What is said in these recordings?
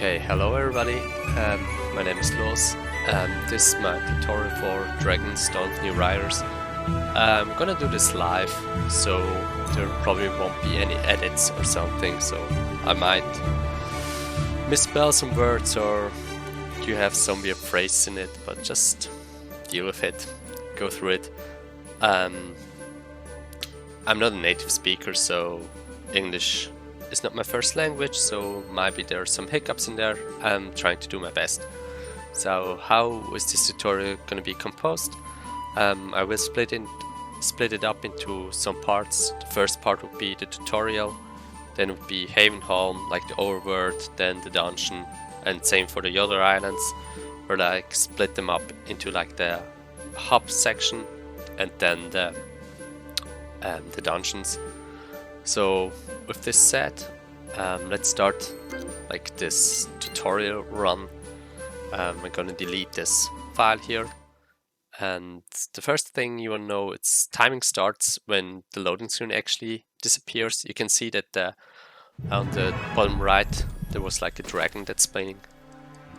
Okay, hello everybody, my name is Los, this is my tutorial for Dragons Don't New Riders. I'm gonna do this live, so there probably won't be any edits or something, so I might misspell some words or you have some weird phrase in it, but just deal with it, go through it. I'm not a native speaker, so English is not my first language, so maybe there are some hiccups in there. I'm trying to do my best. So how is this tutorial going to be composed? I will split it up into some parts. The first part would be the tutorial, then it would be Havenholm, like the overworld, then the dungeon, and same for the other islands, or like split them up into like the hub section and then the dungeons. So with this said, let's start like this tutorial run. I'm gonna delete this file here, and the first thing you want to know, it's timing starts when the loading screen actually disappears. You can see that on the bottom right there was like a dragon that's spinning.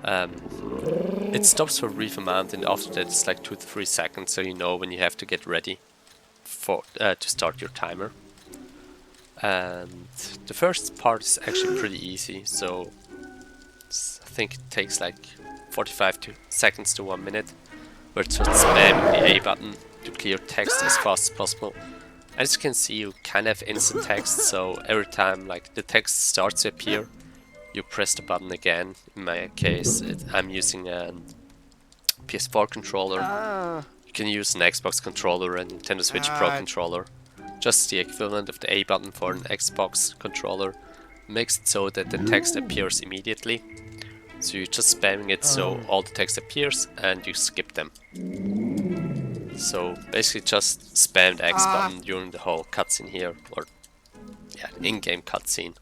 It stops for a brief amount, and after that it's like 2 to 3 seconds, so you know when you have to get ready for to start your timer. And the first part is actually pretty easy, so I think it takes like 45 seconds to 1 minute, where it's just spamming the A button to clear text as fast as possible. As you can see, you kind of have instant text, so every time like the text starts to appear, you press the button again. In my case, I'm using a PS4 controller. You can use an Xbox controller and Nintendo Switch Pro controller. Just the equivalent of the A button for an Xbox controller, makes it so that the text appears immediately. So you're just spamming it so all the text appears and you skip them. So basically just spam the X button during the whole cutscene here, or yeah, in-game cutscene,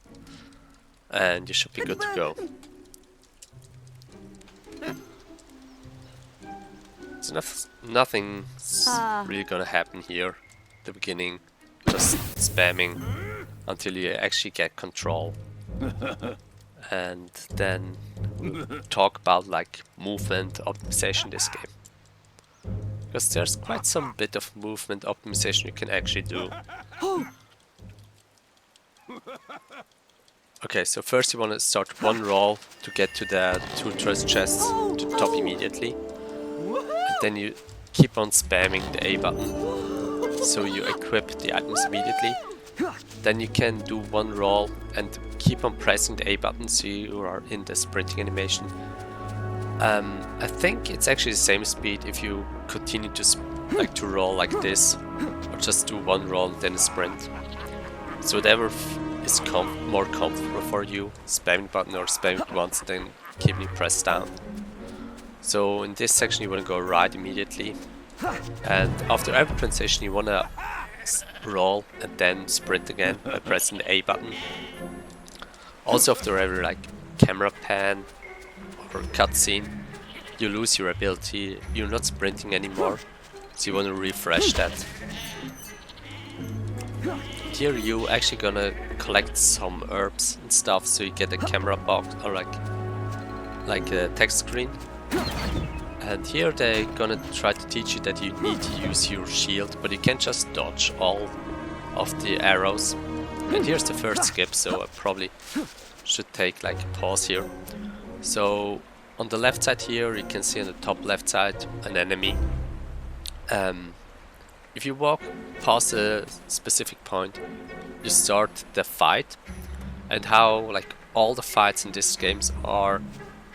and you should be good to go. So nothing's really gonna happen here at the beginning. Just spamming until you actually get control. And then talk about like movement optimization this game, because there's quite some bit of movement optimization you can actually do. Okay, so first you want to start one roll to get to the 2 treasure chests to the top immediately, and then you keep on spamming the A button so you equip the items immediately. Then you can do one roll and keep on pressing the A button so you are in the sprinting animation. I think it's actually the same speed if you continue to roll like this, or just do one roll and then a sprint. So whatever is more comfortable for you, spamming the button or spamming it once and then keeping it pressed down. So in this section you want to go right immediately, and after every transition you want to roll and then sprint again by pressing the A button. Also after every like camera pan or cutscene you lose your ability, you're not sprinting anymore, so you want to refresh that. Here you actually gonna collect some herbs and stuff, so you get a camera box or like a text screen. And here they're gonna try to teach you that you need to use your shield, but you can't just dodge all of the arrows. And here's the first skip, so I probably should take like a pause here. So on the left side here you can see on the top left side an enemy. If you walk past a specific point, you start the fight. And how like all the fights in these games are,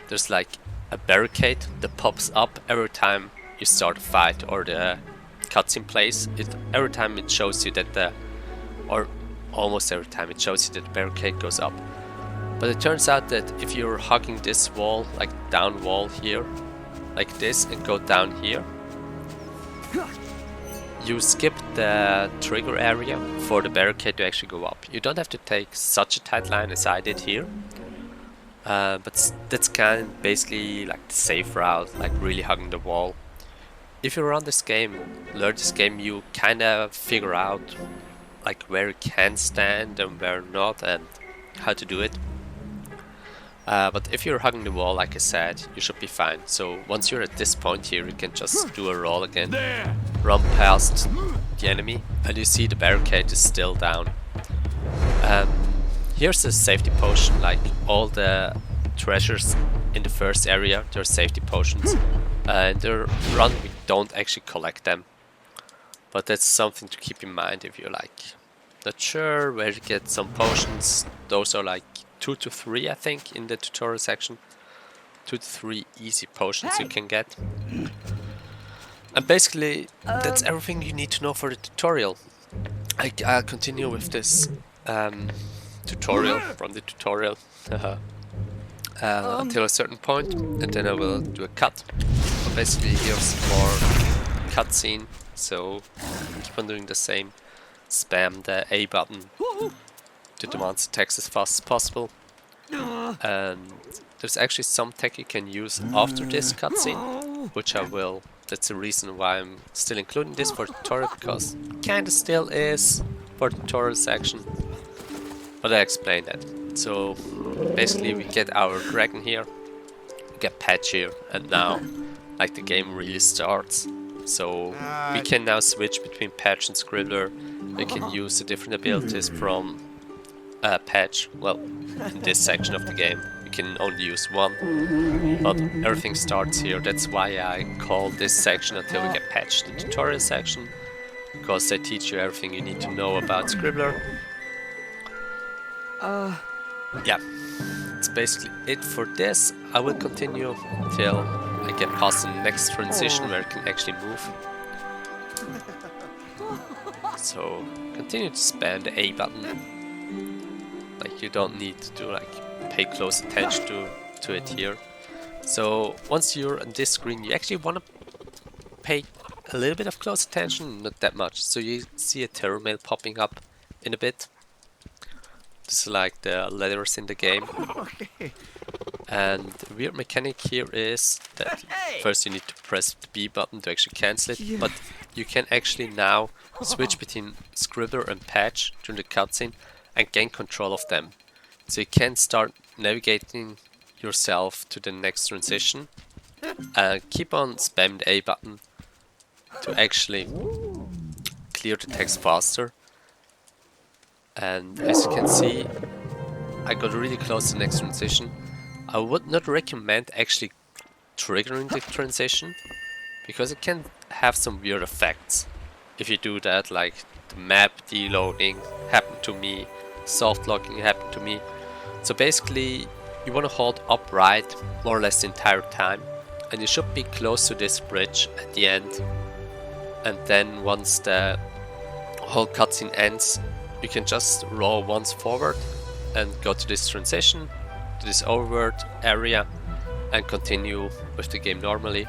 there's like a barricade that pops up every time you start a fight or the cutscene plays. Every time it shows you that or almost every time it shows you that the barricade goes up. But it turns out that if you're hugging this wall, like down wall here, like this, and go down here, you skip the trigger area for the barricade to actually go up. You don't have to take such a tight line as I did here. But that's kind of basically like the safe route, like really hugging the wall. If you learn this game, you kind of figure out like where you can stand and where not and how to do it. But if you're hugging the wall, like I said, you should be fine. So once you're at this point here, you can just do a roll again, run past the enemy, and you see the barricade is still down. Here's a safety potion. Like all the treasures in the first area, there are safety potions. In the run, we don't actually collect them, but that's something to keep in mind if you're like not sure where to get some potions. Those are like 2 to 3, I think, in the tutorial section. 2 to 3 easy potions you can get. And basically, that's everything you need to know for the tutorial. I'll continue with this tutorial from the tutorial until a certain point, and then I will do a cut. But basically, here's more cutscene, so keep on doing the same. Spam the A button to demand attacks as fast as possible. And there's actually some tech you can use after this cutscene, which I will. That's the reason why I'm still including this for the tutorial, because it kinda still is for the tutorial section. But I explained that. So basically we get our dragon here, we get Patch here, and now like the game really starts. So we can now switch between Patch and Scribbler. We can use the different abilities from Patch. Well, in this section of the game we can only use one, but everything starts here. That's why I call this section until we get Patch the tutorial section, because they teach you everything you need to know about Scribbler. Yeah, that's basically it for this. I will continue until I get past the next transition where I can actually move. So continue to spam the A button. Like you don't need to like pay close attention to it here. So once you're on this screen, you actually want to pay a little bit of close attention, not that much. So you see a terror mail popping up in a bit. This is like the letters in the game. And the weird mechanic here is that first you need to press the B button to actually cancel it, but you can actually now switch between Scribbler and Patch during the cutscene and gain control of them. So you can start navigating yourself to the next transition and keep on spamming the A button to actually clear the text faster. And as you can see, I got really close to the next transition. I would not recommend actually triggering the transition, because it can have some weird effects if you do that, like the map deloading happened to me, soft locking happened to me. So basically you want to hold upright more or less the entire time, and you should be close to this bridge at the end, and then once the whole cutscene ends, you can just roll once forward and go to this transition, to this overworld area, and continue with the game normally.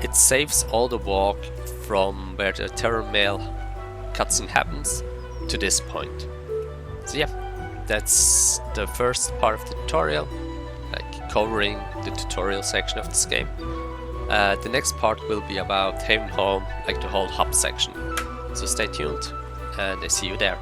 It saves all the walk from where the terror mail cutscene happens to this point. So yeah, that's the first part of the tutorial, like covering the tutorial section of this game. The next part will be about Haven Home, like the whole hub section. So stay tuned, and I see you there.